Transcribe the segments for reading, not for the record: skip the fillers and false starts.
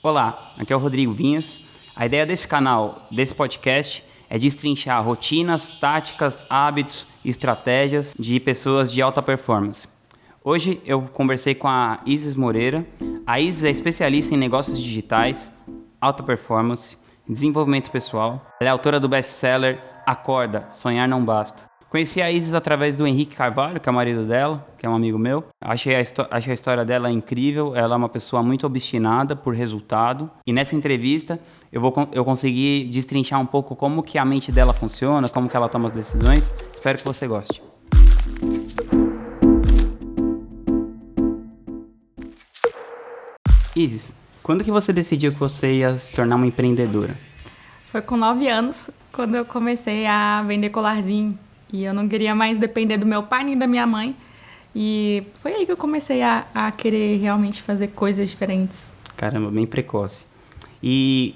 Olá, aqui é o Rodrigo Vinhas. A ideia desse canal, desse podcast, é destrinchar rotinas, táticas, hábitos e estratégias de pessoas de alta performance. Hoje eu conversei com a Isis Moreira. A Isis é especialista em negócios digitais, alta performance, desenvolvimento pessoal. Ela é autora do best-seller Acorda, Sonhar Não Basta. Conheci a Isis através do Henrique Carvalho, que é o marido dela, que é um amigo meu. Achei a história dela incrível. Ela é uma pessoa muito obstinada por resultado. E nessa entrevista eu consegui destrinchar um pouco como que a mente dela funciona, como que ela toma as decisões. Espero que você goste. Isis, quando que você decidiu que você ia se tornar uma empreendedora? Foi com 9 anos, quando eu comecei a vender colarzinho. E eu não queria mais depender do meu pai nem da minha mãe. E foi aí que eu comecei a querer realmente fazer coisas diferentes. Caramba, bem precoce. E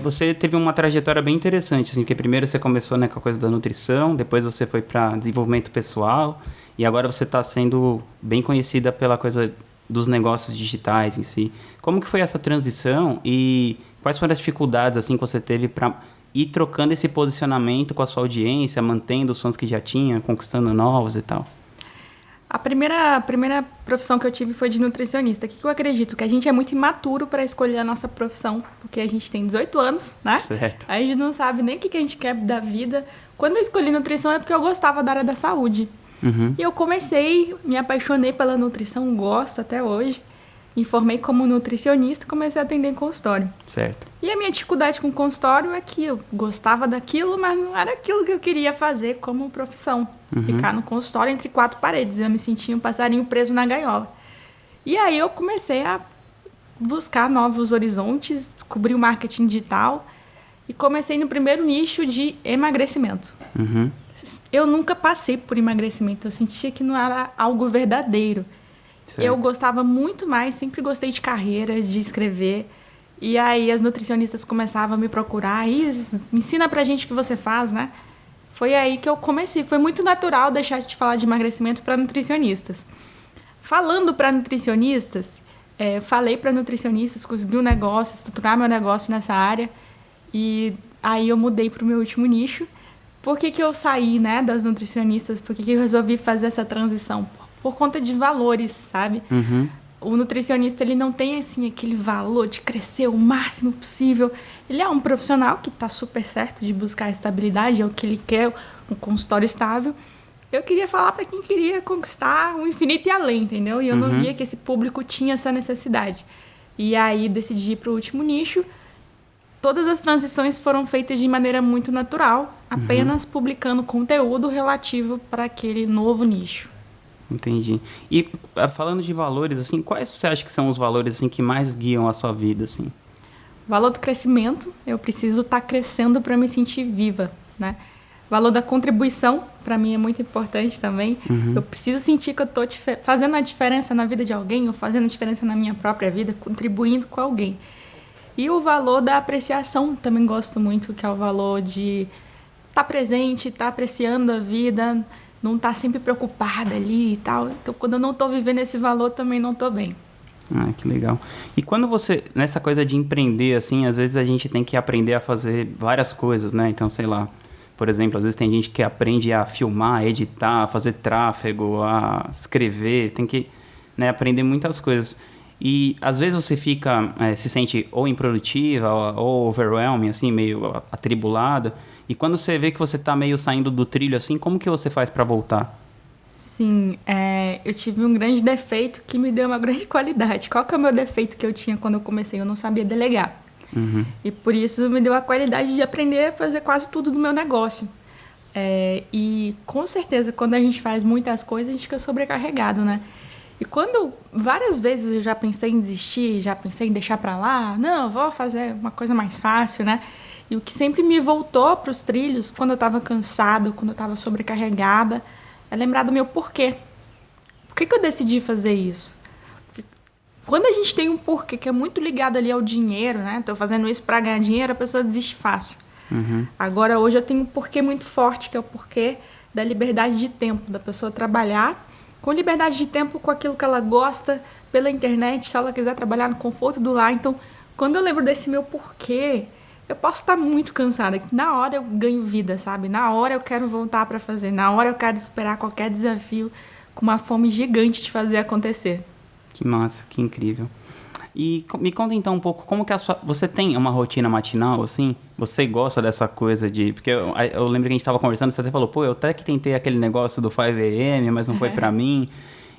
você teve uma trajetória bem interessante, assim, porque primeiro você começou, né, com a coisa da nutrição, depois você foi para desenvolvimento pessoal, e agora você está sendo bem conhecida pela coisa dos negócios digitais em si. Como que foi essa transição e quais foram as dificuldades assim, que você teve para ir trocando esse posicionamento com a sua audiência, mantendo os fãs que já tinha, conquistando novos e tal? A primeira profissão que eu tive foi de nutricionista. O que eu acredito? Que a gente é muito imaturo para escolher a nossa profissão, porque a gente tem 18 anos, né? Certo. A gente não sabe nem o que a gente quer da vida. Quando eu escolhi nutrição é porque eu gostava da área da saúde. Uhum. E eu me apaixonei pela nutrição, gosto até hoje. Me formei como nutricionista e comecei a atender em consultório. Certo. E a minha dificuldade com o consultório é que eu gostava daquilo, mas não era aquilo que eu queria fazer como profissão. Uhum. Ficar no consultório entre 4 paredes. Eu me sentia um passarinho preso na gaiola. E aí eu comecei a buscar novos horizontes, descobri o marketing digital e comecei no primeiro nicho de emagrecimento. Uhum. Eu nunca passei por emagrecimento, eu sentia que não era algo verdadeiro. Certo. Eu gostava muito mais, sempre gostei de carreira, de escrever. E aí as nutricionistas começavam a me procurar. Isis, me ensina pra gente o que você faz, né? Foi aí que eu comecei. Foi muito natural deixar de falar de emagrecimento para nutricionistas. Falando para nutricionistas, falei para nutricionistas, consegui um negócio, estruturar meu negócio nessa área. E aí eu mudei para o meu último nicho. Por que eu saí, né, das nutricionistas? Por que eu resolvi fazer essa transição? Por conta de valores, sabe? Uhum. O nutricionista, ele não tem, assim, aquele valor de crescer o máximo possível. Ele é um profissional que está super certo de buscar estabilidade, é o que ele quer, um consultório estável. Eu queria falar para quem queria conquistar o infinito e além, entendeu? E eu não via que esse público tinha essa necessidade. E aí decidi ir para o último nicho. Todas as transições foram feitas de maneira muito natural, apenas publicando conteúdo relativo para aquele novo nicho. Entendi. E falando de valores, assim, quais você acha que são os valores assim, que mais guiam a sua vida, assim? Valor do crescimento, eu preciso estar crescendo para me sentir viva, né? Valor da contribuição, para mim é muito importante também. Eu preciso sentir que eu estou fazendo a diferença na vida de alguém, ou fazendo a diferença na minha própria vida, contribuindo com alguém. E o valor da apreciação, também gosto muito, que é o valor de estar presente, estar apreciando a vida, não estar sempre preocupada ali e tal. Então, quando eu não estou vivendo esse valor, também não estou bem. Ah, que legal. E quando você, nessa coisa de empreender, assim, às vezes a gente tem que aprender a fazer várias coisas, né? Então, sei lá, por exemplo, às vezes tem gente que aprende a filmar, a editar, a fazer tráfego, a escrever, tem que, né, aprender muitas coisas. E às vezes você fica, se sente ou improdutiva, ou overwhelming, assim, meio atribulada. E quando você vê que você está meio saindo do trilho, assim, como que você faz para voltar? Sim, eu tive um grande defeito que me deu uma grande qualidade. Qual que é o meu defeito que eu tinha quando eu comecei? Eu não sabia delegar. Uhum. E por isso me deu a qualidade de aprender a fazer quase tudo do meu negócio. E com certeza, quando a gente faz muitas coisas, a gente fica sobrecarregado, né? E várias vezes eu já pensei em desistir, já pensei em deixar pra lá, não, eu vou fazer uma coisa mais fácil, né? E o que sempre me voltou pros trilhos, quando eu tava cansado, quando eu tava sobrecarregada, é lembrar do meu porquê. Por que eu decidi fazer isso? Porque quando a gente tem um porquê que é muito ligado ali ao dinheiro, né? Tô fazendo isso pra ganhar dinheiro, a pessoa desiste fácil. Uhum. Agora, hoje eu tenho um porquê muito forte, que é o porquê da liberdade de tempo, da pessoa trabalhar com liberdade de tempo, com aquilo que ela gosta, pela internet, se ela quiser trabalhar no conforto do lar. Então, quando eu lembro desse meu porquê, eu posso estar muito cansada. Na hora eu ganho vida, sabe? Na hora eu quero voltar pra fazer. Na hora eu quero superar qualquer desafio com uma fome gigante de fazer acontecer. Que massa, que incrível. E me conta então um pouco, como que você tem uma rotina matinal, assim? Você gosta dessa coisa de... Porque eu lembro que a gente estava conversando, você até falou, pô, eu até que tentei aquele negócio do 5 AM, mas não foi pra mim.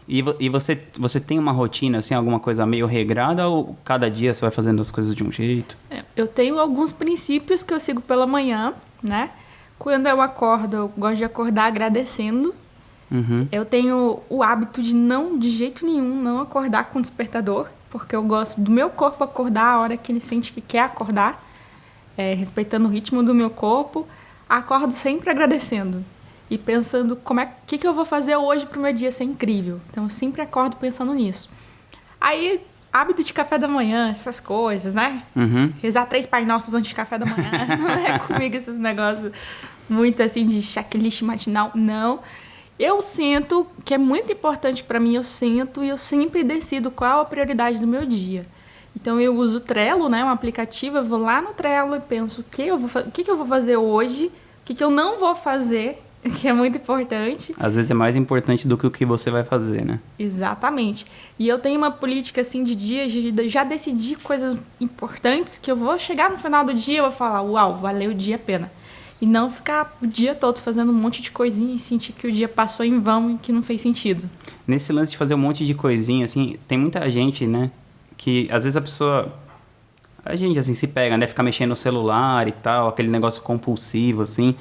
E você tem uma rotina, assim, alguma coisa meio regrada, ou cada dia você vai fazendo as coisas de um jeito? Eu tenho alguns princípios que eu sigo pela manhã, né? Quando eu acordo, eu gosto de acordar agradecendo. Uhum. Eu tenho o hábito de não, de jeito nenhum, não acordar com despertador, porque eu gosto do meu corpo acordar a hora que ele sente que quer acordar, respeitando o ritmo do meu corpo. Acordo sempre agradecendo e pensando que eu vou fazer hoje para o meu dia ser incrível. Então, eu sempre acordo pensando nisso. Aí, hábito de café da manhã, essas coisas, né? Uhum. Rezar 3 Pai Nossos antes de café da manhã. Não é comigo esses negócios muito assim de checklist matinal, não. Eu sinto que é muito importante para mim, eu sinto e eu sempre decido qual a prioridade do meu dia. Então, eu uso o Trello, né, um aplicativo, eu vou lá no Trello e penso o que eu vou fazer hoje, o que eu não vou fazer, que é muito importante. Às vezes é mais importante do que o que você vai fazer, né? Exatamente. E eu tenho uma política, assim, de dias, já decidi coisas importantes que eu vou chegar no final do dia e vou falar, uau, valeu o dia a pena. E não ficar o dia todo fazendo um monte de coisinha e sentir que o dia passou em vão e que não fez sentido. Nesse lance de fazer um monte de coisinha, assim, tem muita gente, né? Que às vezes a gente, assim, se pega, né? Fica mexendo no celular e tal, aquele negócio compulsivo, assim.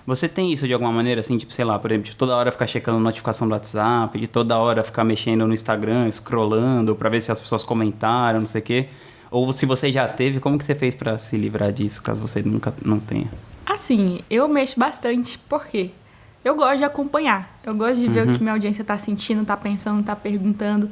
Você tem isso de alguma maneira, assim, tipo, sei lá, por exemplo, de toda hora ficar checando notificação do WhatsApp, de toda hora ficar mexendo no Instagram, scrollando pra ver se as pessoas comentaram, não sei o quê? Ou se você já teve, como que você fez pra se livrar disso, caso você nunca não tenha? Assim, eu mexo bastante, por quê? Eu gosto de acompanhar. Eu gosto de ver o que minha audiência tá sentindo, tá pensando, tá perguntando.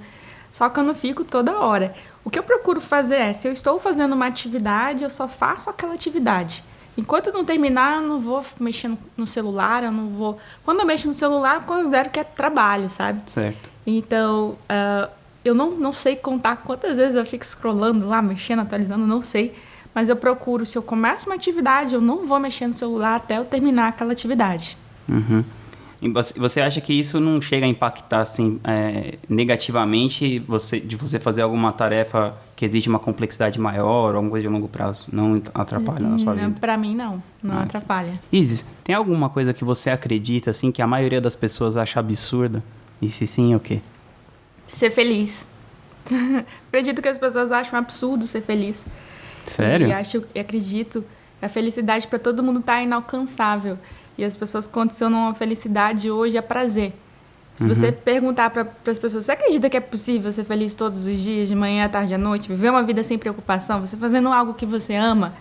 Só que eu não fico toda hora. O que eu procuro fazer é, se eu estou fazendo uma atividade, eu só faço aquela atividade. Enquanto eu não terminar, eu não vou mexer no celular, eu não vou... Quando eu mexo no celular, eu considero que é trabalho, sabe? Certo. Então, eu não sei contar quantas vezes eu fico scrollando lá, mexendo, atualizando, não sei. Mas eu procuro, se eu começo uma atividade, eu não vou mexer no celular até eu terminar aquela atividade. Uhum. E você acha que isso não chega a impactar, assim, negativamente de você fazer alguma tarefa que exige uma complexidade maior, alguma coisa de longo prazo? Não atrapalha na sua vida? Pra mim, não atrapalha. Isis, tem alguma coisa que você acredita, assim, que a maioria das pessoas acha absurda? E se sim, o quê? Ser feliz. Acredito que as pessoas acham absurdo ser feliz. Sério? E acredito que a felicidade para todo mundo tá inalcançável. E as pessoas condicionam a felicidade hoje a prazer. Se você perguntar para as pessoas, você acredita que é possível ser feliz todos os dias, de manhã, à tarde, à noite, viver uma vida sem preocupação, você fazendo algo que você ama?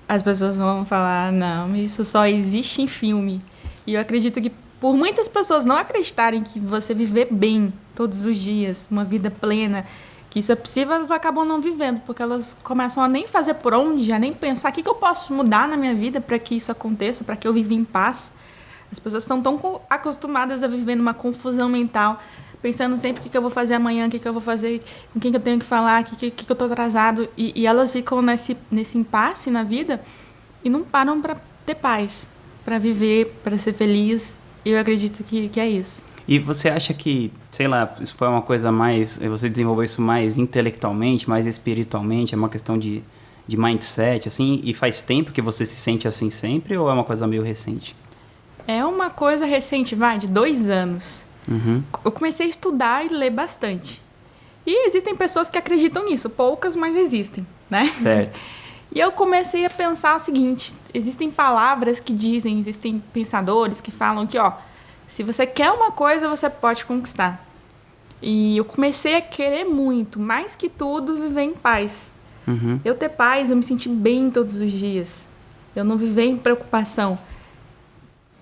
As pessoas vão falar, não, isso só existe em filme. E eu acredito que por muitas pessoas não acreditarem que você viver bem todos os dias, uma vida plena, que isso é possível, elas acabam não vivendo, porque elas começam a nem fazer por onde, a nem pensar o que eu posso mudar na minha vida para que isso aconteça, para que eu viva em paz. As pessoas estão tão acostumadas a viver numa confusão mental, pensando sempre o que eu vou fazer amanhã, o que eu vou fazer, com quem que eu tenho que falar, o que eu estou atrasado. E elas ficam nesse impasse na vida e não param para ter paz, para viver, para ser feliz. Eu acredito que é isso. E você acha que, sei lá, isso foi uma coisa mais... Você desenvolveu isso mais intelectualmente, mais espiritualmente? É uma questão de mindset, assim? E faz tempo que você se sente assim sempre? Ou é uma coisa meio recente? É uma coisa recente, de 2 anos. Eu comecei a estudar e ler bastante. E existem pessoas que acreditam nisso. Poucas, mas existem, né? Certo. E eu comecei a pensar o seguinte. Existem palavras que dizem, existem pensadores que falam que, se você quer uma coisa, você pode conquistar. E eu comecei a querer muito, mais que tudo, viver em paz. Eu ter paz, eu me sentir bem todos os dias. Eu não viver em preocupação.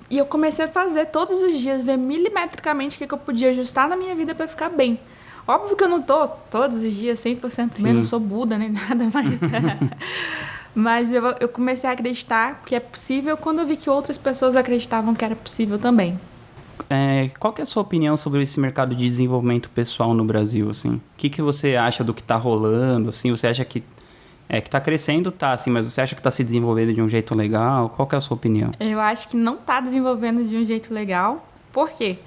E eu comecei a fazer todos os dias, ver milimetricamente o que eu podia ajustar na minha vida para ficar bem. Óbvio que eu não tô todos os dias 100% bem, não sou Buda nem nada, mas eu comecei a acreditar que é possível quando eu vi que outras pessoas acreditavam que era possível também. qual que é a sua opinião sobre esse mercado de desenvolvimento pessoal no Brasil, assim? O que você acha do que está rolando, assim? Você acha que está crescendo, tá, assim, mas você acha que está se desenvolvendo de um jeito legal? Qual que é a sua opinião? Eu acho que não está desenvolvendo de um jeito legal. Por quê?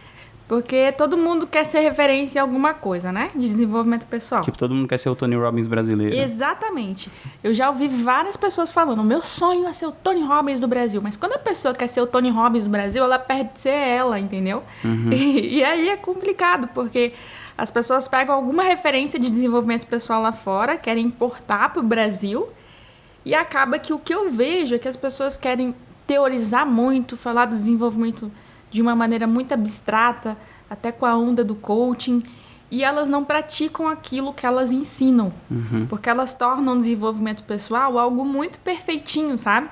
Porque todo mundo quer ser referência em alguma coisa, né? De desenvolvimento pessoal. Tipo, todo mundo quer ser o Tony Robbins brasileiro. Exatamente. Eu já ouvi várias pessoas falando, meu sonho é ser o Tony Robbins do Brasil. Mas quando a pessoa quer ser o Tony Robbins do Brasil, ela perde de ser ela, entendeu? Uhum. E aí é complicado, porque as pessoas pegam alguma referência de desenvolvimento pessoal lá fora, querem importar para o Brasil, e acaba que o que eu vejo é que as pessoas querem teorizar muito, falar do desenvolvimento de uma maneira muito abstrata, até com a onda do coaching, e elas não praticam aquilo que elas ensinam, porque elas tornam o desenvolvimento pessoal algo muito perfeitinho, sabe?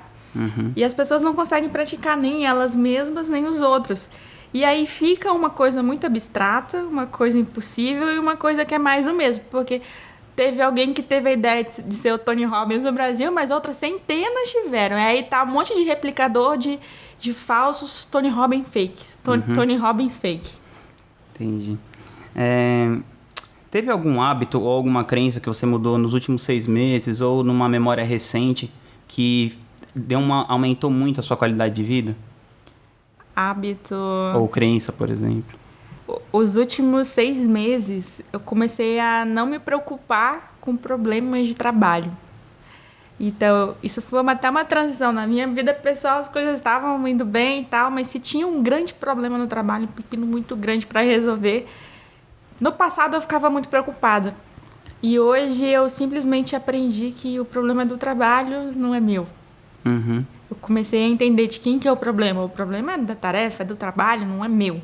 E as pessoas não conseguem praticar nem elas mesmas, nem os outros. E aí fica uma coisa muito abstrata, uma coisa impossível e uma coisa que é mais do mesmo, porque teve alguém que teve a ideia de ser o Tony Robbins no Brasil, mas outras centenas tiveram. E aí tá um monte de replicador de falsos Tony Robbins fakes. Tony Robbins fake. Entendi. Teve algum hábito ou alguma crença que você mudou nos últimos 6 meses ou numa memória recente que aumentou muito a sua qualidade de vida? Hábito... Ou crença, por exemplo. Os últimos 6 meses, eu comecei a não me preocupar com problemas de trabalho. Então, isso foi até uma transição. Na minha vida pessoal, as coisas estavam indo bem e tal, mas se tinha um grande problema no trabalho, um pepino muito grande para resolver, no passado eu ficava muito preocupada. E hoje eu simplesmente aprendi que o problema do trabalho não é meu. Eu comecei a entender de quem que é o problema. O problema é da tarefa, é do trabalho, não é meu.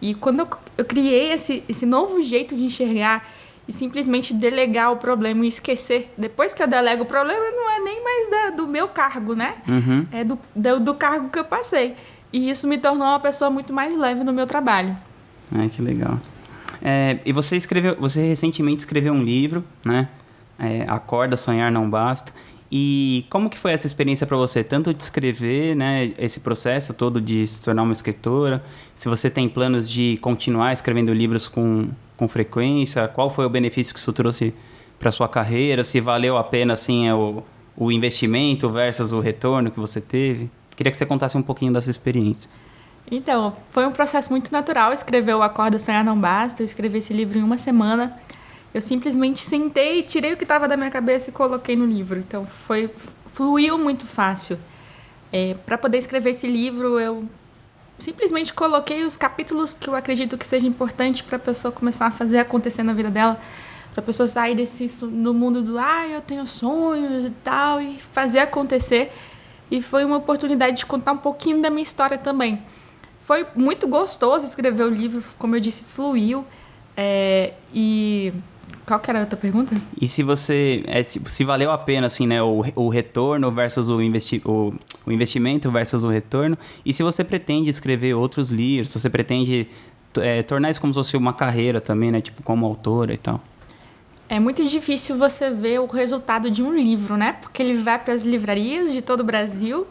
E quando eu criei esse novo jeito de enxergar e simplesmente delegar o problema e esquecer, depois que eu delego o problema, não é nem mais do meu cargo, né? É do cargo que eu passei. E isso me tornou uma pessoa muito mais leve no meu trabalho. Que legal. E você recentemente escreveu um livro, né? Acorda, Sonhar Não Basta. E como que foi essa experiência para você? Tanto de escrever, né, esse processo todo de se tornar uma escritora, se você tem planos de continuar escrevendo livros com frequência, qual foi o benefício que isso trouxe para sua carreira, se valeu a pena assim, o investimento versus o retorno que você teve? Queria que você contasse um pouquinho dessa experiência. Então, foi um processo muito natural escrever o Acorda, Sonhar Não Basta. Eu escrevi esse livro em uma semana. Eu simplesmente sentei, tirei o que estava da minha cabeça e coloquei no livro. Então, fluiu muito fácil. Para poder escrever esse livro, eu simplesmente coloquei os capítulos que eu acredito que seja importante para a pessoa começar a fazer acontecer na vida dela, para a pessoa sair no mundo do eu tenho sonhos e tal, e fazer acontecer. E foi uma oportunidade de contar um pouquinho da minha história também. Foi muito gostoso escrever o livro, como eu disse, fluiu. E qual que era a outra pergunta? E se valeu a pena, assim, né, o retorno versus o investimento versus o retorno, e se você pretende escrever outros livros, se você pretende tornar isso como se fosse uma carreira também, né, tipo como autora e tal. É muito difícil você ver o resultado de um livro, né? Porque ele vai para as livrarias de todo o Brasil,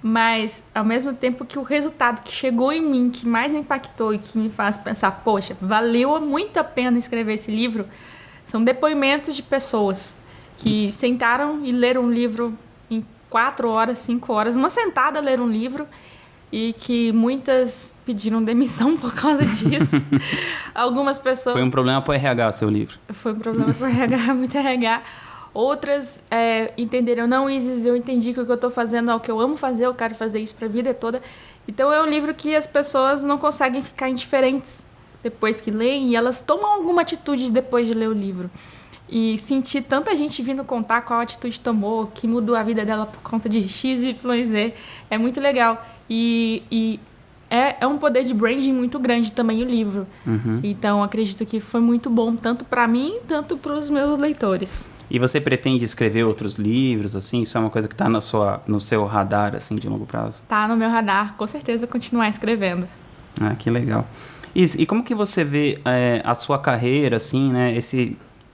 mas ao mesmo tempo que o resultado que chegou em mim, que mais me impactou e que me faz pensar, poxa, valeu muito a pena escrever esse livro, são depoimentos de pessoas que sentaram e leram um livro em 4 horas, 5 horas, uma sentada ler um livro, e que muitas pediram demissão por causa disso. Algumas pessoas... Foi um problema para o RH, seu livro. Foi um problema para o RH, muito RH. Outras entenderam, não, Isis, eu entendi que o que eu estou fazendo é o que eu amo fazer, eu quero fazer isso para a vida toda. Então é um livro que as pessoas não conseguem ficar indiferentes depois que leem, e elas tomam alguma atitude depois de ler o livro. E sentir tanta gente vindo contar qual atitude tomou, que mudou a vida dela por conta de X, Y, Z, é muito legal. E é um poder de branding muito grande também o livro. Então, acredito que foi muito bom, tanto para mim, tanto para os meus leitores. E você pretende escrever outros livros, assim? Isso é uma coisa que está no seu radar, assim, de longo prazo? Tá no meu radar, com certeza, continuar escrevendo. Que legal. E como que você vê a sua carreira, assim, né?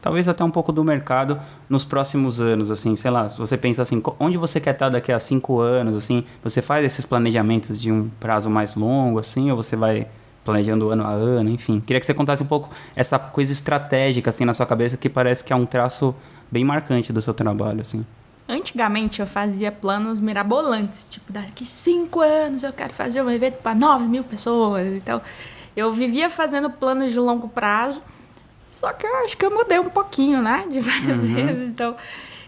Talvez até um pouco do mercado nos próximos anos, assim, sei lá, se você pensa assim, onde você quer estar daqui a 5 anos, assim, você faz esses planejamentos de um prazo mais longo, assim, ou você vai planejando ano a ano, enfim. Queria que você contasse um pouco essa coisa estratégica, assim, na sua cabeça, que parece que é um traço bem marcante do seu trabalho, assim. Antigamente eu fazia planos mirabolantes, tipo, daqui 5 anos eu quero fazer um evento para 9.000 pessoas. Então, eu vivia fazendo planos de longo prazo, só que eu acho que eu mudei um pouquinho, né? De várias vezes. Então,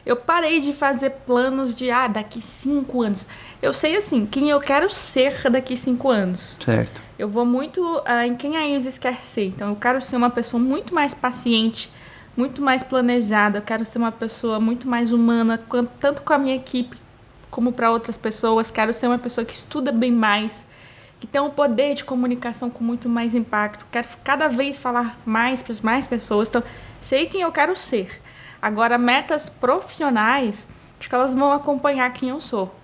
eu parei de fazer planos de, daqui 5 anos. Eu sei, assim, quem eu quero ser daqui 5 anos. Certo. Eu vou muito em quem a Isis quer ser. Então, eu quero ser uma pessoa muito mais paciente, muito mais planejada. Eu quero ser uma pessoa muito mais humana, tanto com a minha equipe como para outras pessoas. Quero ser uma pessoa que estuda bem mais, que tem um poder de comunicação com muito mais impacto. Quero cada vez falar mais para mais pessoas. Então, sei quem eu quero ser. Agora, metas profissionais, acho que elas vão acompanhar quem eu sou.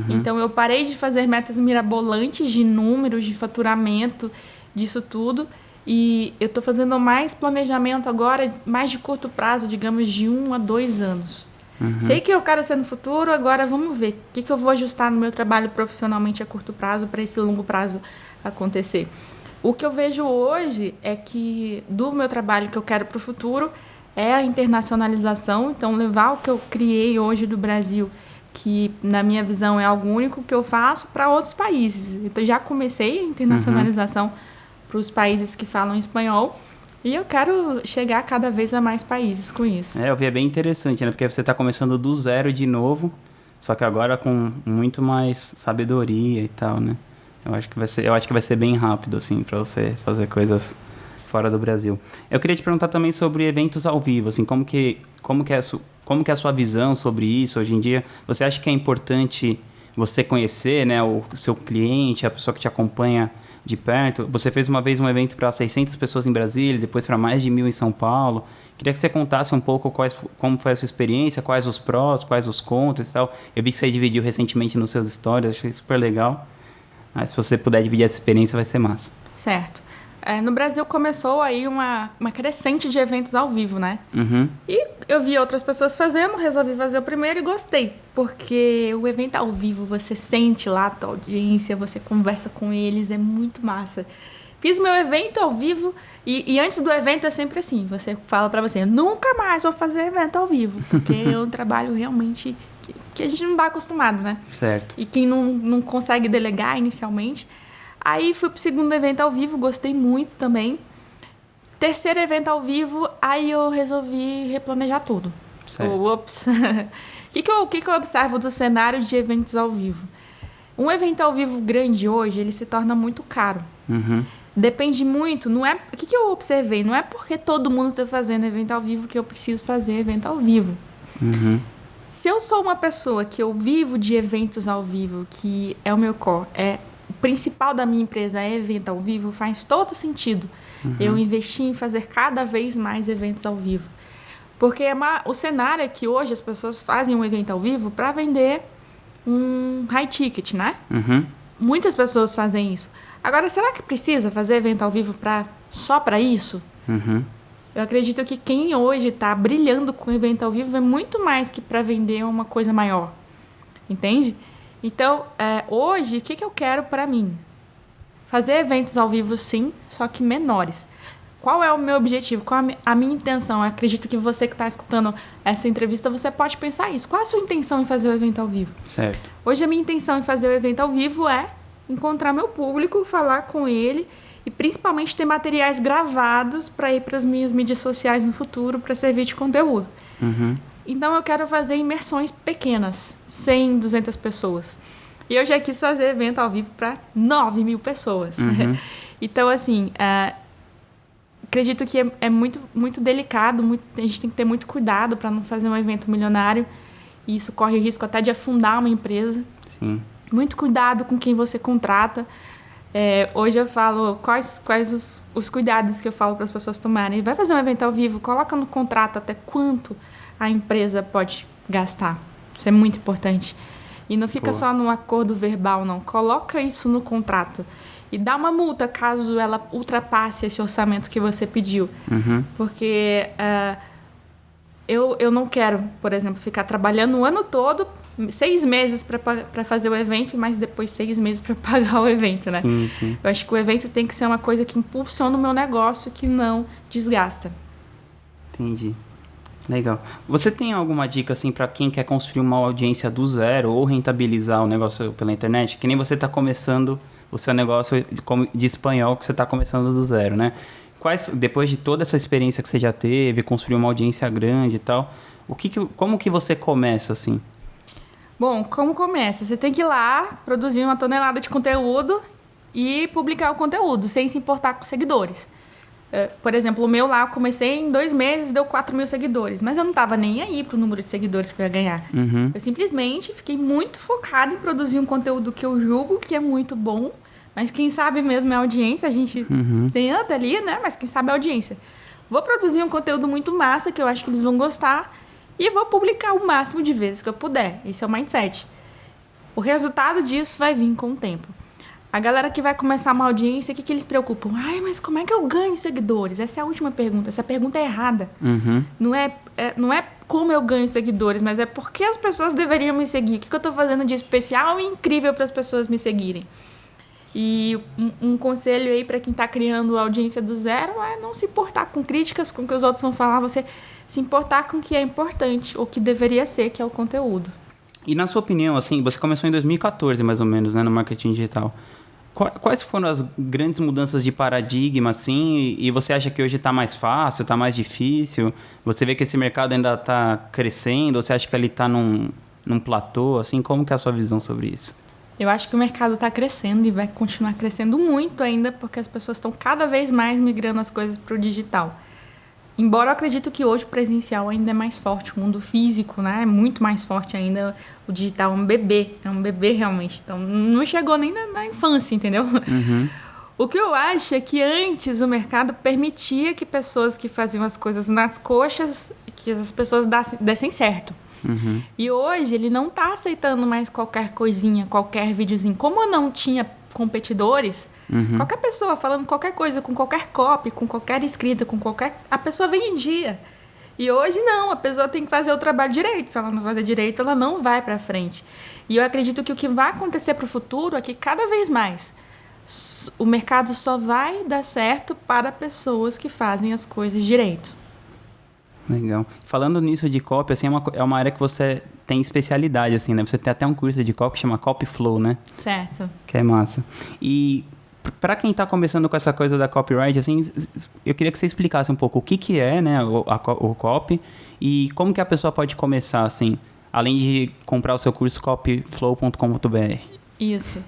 Então, eu parei de fazer metas mirabolantes de números, de faturamento, disso tudo. E eu estou fazendo mais planejamento agora, mais de curto prazo, digamos, de 1 a 2 anos. Sei que eu quero ser no futuro, agora vamos ver o que eu vou ajustar no meu trabalho profissionalmente a curto prazo para esse longo prazo acontecer. O que eu vejo hoje é que do meu trabalho que eu quero para o futuro é a internacionalização. Então, levar o que eu criei hoje do Brasil, que na minha visão é algo único, que eu faço para outros países. Então, já comecei a internacionalização para os países que falam espanhol e eu quero chegar cada vez a mais países com isso. Eu vi, é bem interessante, né? Porque você está começando do zero de novo, só que agora com muito mais sabedoria e tal, né? Eu acho que vai ser bem rápido, assim, para você fazer coisas fora do Brasil. Eu queria te perguntar também sobre eventos ao vivo, assim, como que é a sua visão sobre isso hoje em dia? Você acha que é importante você conhecer, né, o seu cliente, a pessoa que te acompanha de perto? Você fez uma vez um evento para 600 pessoas em Brasília, depois para mais de 1.000 em São Paulo. Queria que você contasse um pouco como foi a sua experiência, quais os prós, quais os contras e tal. Eu vi que você dividiu recentemente nos seus stories, achei super legal. Mas se você puder dividir essa experiência, vai ser massa. Certo. No Brasil começou aí uma crescente de eventos ao vivo, né? E eu vi outras pessoas fazendo, resolvi fazer o primeiro e gostei. Porque o evento ao vivo, você sente lá a tua audiência, você conversa com eles, é muito massa. Fiz meu evento ao vivo e antes do evento é sempre assim, você fala pra você, nunca mais vou fazer evento ao vivo, porque é um trabalho realmente que a gente não tá acostumado, né? Certo. E quem não consegue delegar inicialmente. Aí fui pro segundo evento ao vivo, gostei muito também. Terceiro evento ao vivo, aí eu resolvi replanejar tudo. Ops. O que eu observo do cenário de eventos ao vivo? Um evento ao vivo grande hoje, ele se torna muito caro. Depende muito, não é... O que eu observei? Não é porque todo mundo está fazendo evento ao vivo que eu preciso fazer evento ao vivo. Se eu sou uma pessoa que eu vivo de eventos ao vivo, que é o meu core, o principal da minha empresa é evento ao vivo, faz todo sentido eu investir em fazer cada vez mais eventos ao vivo. Porque o cenário é que hoje as pessoas fazem um evento ao vivo para vender um high ticket, né? Muitas pessoas fazem isso. Agora, será que precisa fazer evento ao vivo só para isso? Eu acredito que quem hoje está brilhando com evento ao vivo é muito mais que para vender uma coisa maior. Entende? Então, hoje, o que eu quero para mim? Fazer eventos ao vivo, sim, só que menores. Qual é o meu objetivo? Qual a minha intenção? Eu acredito que você que está escutando essa entrevista, você pode pensar isso. Qual a sua intenção em fazer o evento ao vivo? Certo. Hoje, a minha intenção em fazer o evento ao vivo é encontrar meu público, falar com ele e, principalmente, ter materiais gravados para ir para as minhas mídias sociais no futuro para servir de conteúdo. Então, eu quero fazer imersões pequenas, 100, 200 pessoas. E eu já quis fazer evento ao vivo para 9.000 pessoas. Então, assim, acredito que é muito, muito delicado, a gente tem que ter muito cuidado para não fazer um evento milionário. E isso corre o risco até de afundar uma empresa. Sim. Muito cuidado com quem você contrata. Hoje eu falo quais os cuidados que eu falo para as pessoas tomarem. Vai fazer um evento ao vivo, coloca no contrato até quanto a empresa pode gastar. Isso é muito importante. E não fica só no acordo verbal, não. Coloca isso no contrato. E dá uma multa caso ela ultrapasse esse orçamento que você pediu. Porque eu não quero, por exemplo, ficar trabalhando o ano todo, 6 meses para fazer o evento, mas depois 6 meses para pagar o evento, né? Sim, sim. Eu acho que o evento tem que ser uma coisa que impulsiona o meu negócio, que não desgasta. Entendi. Legal. Você tem alguma dica, assim, para quem quer construir uma audiência do zero ou rentabilizar o negócio pela internet? Que nem você está começando o seu negócio de espanhol, que você está começando do zero, né? Depois de toda essa experiência que você já teve, construir uma audiência grande e tal, como que você começa, assim? Bom, como começa? Você tem que ir lá, produzir 1 tonelada de conteúdo e publicar o conteúdo, sem se importar com seguidores. Por exemplo, o meu lá, eu comecei em 2 meses, deu 4.000 seguidores. Mas eu não estava nem aí pro número de seguidores que eu ia ganhar. Uhum. Eu simplesmente fiquei muito focada em produzir um conteúdo que eu julgo que é muito bom. Mas quem sabe mesmo é a audiência. A gente tenta ali, né? Mas quem sabe é a audiência. Vou produzir um conteúdo muito massa, que eu acho que eles vão gostar. E vou publicar o máximo de vezes que eu puder. Esse é o mindset. O resultado disso vai vir com o tempo. A galera que vai começar uma audiência, o que eles preocupam? Ai, mas como é que eu ganho seguidores? Essa é a última pergunta. Essa pergunta é errada. Uhum. Não é como eu ganho seguidores, mas é porque as pessoas deveriam me seguir. O que eu estou fazendo de especial e incrível para as pessoas me seguirem? E um conselho aí para quem está criando a audiência do zero é não se importar com críticas, com o que os outros vão falar. Você se importar com o que é importante, ou que deveria ser, que é o conteúdo. E na sua opinião, assim, você começou em 2014, mais ou menos, né, no marketing digital. Quais foram as grandes mudanças de paradigma, assim, e você acha que hoje está mais fácil, está mais difícil? Você vê que esse mercado ainda está crescendo, ou você acha que ele está num platô, assim? Como que é a sua visão sobre isso? Eu acho que o mercado está crescendo e vai continuar crescendo muito ainda, porque as pessoas estão cada vez mais migrando as coisas para o digital. Embora eu acredito que hoje o presencial ainda é mais forte, o mundo físico, né, é muito mais forte ainda, o digital é um bebê realmente, então não chegou nem na infância, entendeu? Uhum. O que eu acho é que antes o mercado permitia que pessoas que faziam as coisas nas coxas, que as pessoas dessem certo. Uhum. E hoje ele não está aceitando mais qualquer coisinha, qualquer videozinho. Como não tinha competidores, qualquer pessoa falando qualquer coisa, com qualquer copy, com qualquer escrita, a pessoa vendia. E hoje não, a pessoa tem que fazer o trabalho direito. Se ela não fazer direito, ela não vai para frente. E eu acredito que o que vai acontecer para o futuro é que cada vez mais o mercado só vai dar certo para pessoas que fazem as coisas direito. Legal. Falando nisso de copy, assim, é uma área que você tem especialidade, assim, né? Você tem até um curso de copy que chama Copy Flow, né? Certo. Que é massa. E para quem está começando com essa coisa da copyright, assim, eu queria que você explicasse um pouco o que é, né, o copy e como que a pessoa pode começar, assim, além de comprar o seu curso copyflow.com.br. Isso.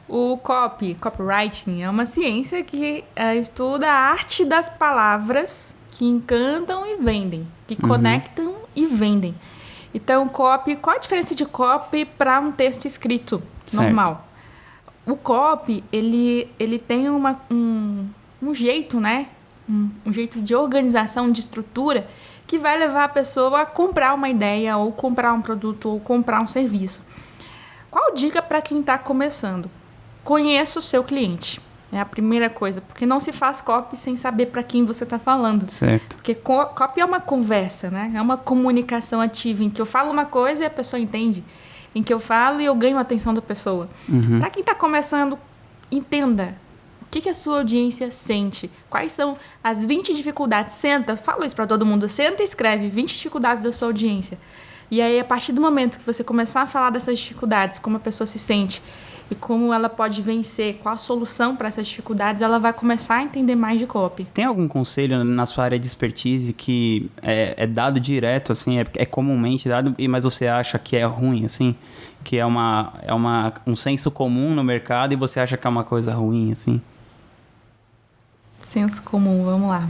O copywriting é uma ciência que estuda a arte das palavras que encantam e vendem, que conectam e vendem. Então, copy, qual a diferença de copy para um texto escrito normal? O copy, ele tem um jeito, né? Um jeito de organização, de estrutura, que vai levar a pessoa a comprar uma ideia, ou comprar um produto, ou comprar um serviço. Qual dica para quem está começando? Conheça o seu cliente. É a primeira coisa, porque não se faz copy sem saber para quem você está falando. Certo. Porque copy é uma conversa, né? É uma comunicação ativa, em que eu falo uma coisa e a pessoa entende. Em que eu falo e eu ganho a atenção da pessoa. Para quem está começando, entenda o que a sua audiência sente. Quais são as 20 dificuldades. Senta, fala isso para todo mundo. Senta e escreve 20 dificuldades da sua audiência. E aí, a partir do momento que você começar a falar dessas dificuldades, como a pessoa se sente e como ela pode vencer, qual a solução para essas dificuldades, ela vai começar a entender mais de copy. Tem algum conselho na sua área de expertise que é dado direto, assim, é comumente dado, mas você acha que é ruim, assim? Que é um senso comum no mercado e você acha que é uma coisa ruim, assim? Senso comum, vamos lá.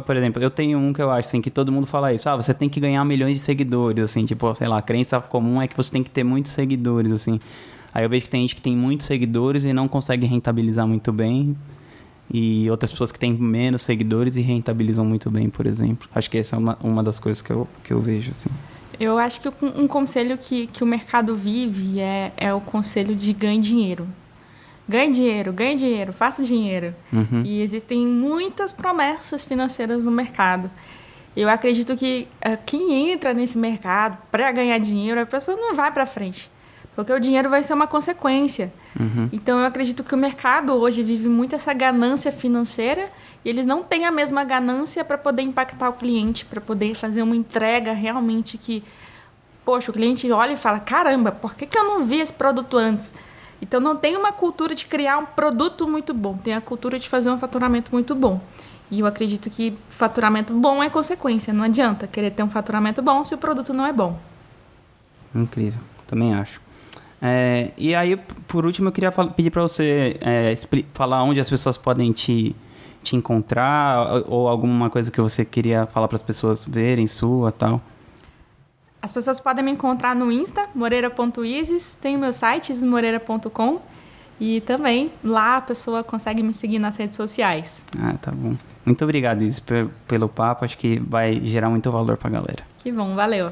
Por exemplo, eu tenho um que eu acho, assim, que todo mundo fala isso. Você tem que ganhar milhões de seguidores, assim, tipo, sei lá, a crença comum é que você tem que ter muitos seguidores, assim. Aí eu vejo que tem gente que tem muitos seguidores e não consegue rentabilizar muito bem. E outras pessoas que têm menos seguidores e rentabilizam muito bem, por exemplo. Acho que essa é uma das coisas que eu vejo, assim. Eu acho que um conselho que o mercado vive é o conselho de ganhe dinheiro. Ganhe dinheiro, faça dinheiro. E existem muitas promessas financeiras no mercado. Eu acredito que quem entra nesse mercado para ganhar dinheiro, a pessoa não vai para frente. Porque o dinheiro vai ser uma consequência. Então, eu acredito que o mercado hoje vive muito essa ganância financeira e eles não têm a mesma ganância para poder impactar o cliente, para poder fazer uma entrega realmente que... Poxa, o cliente olha e fala, caramba, por que eu não vi esse produto antes? Então, não tem uma cultura de criar um produto muito bom, tem a cultura de fazer um faturamento muito bom. E eu acredito que faturamento bom é consequência, não adianta querer ter um faturamento bom se o produto não é bom. Incrível, também acho. E aí, por último, eu queria pedir para você falar onde as pessoas podem te encontrar ou alguma coisa que você queria falar para as pessoas verem sua tal. As pessoas podem me encontrar no Insta, moreira.isis, tem o meu site, isismoreira.com, e também lá a pessoa consegue me seguir nas redes sociais. Tá bom. Muito obrigado, Isis, pelo papo. Acho que vai gerar muito valor para a galera. Que bom, valeu.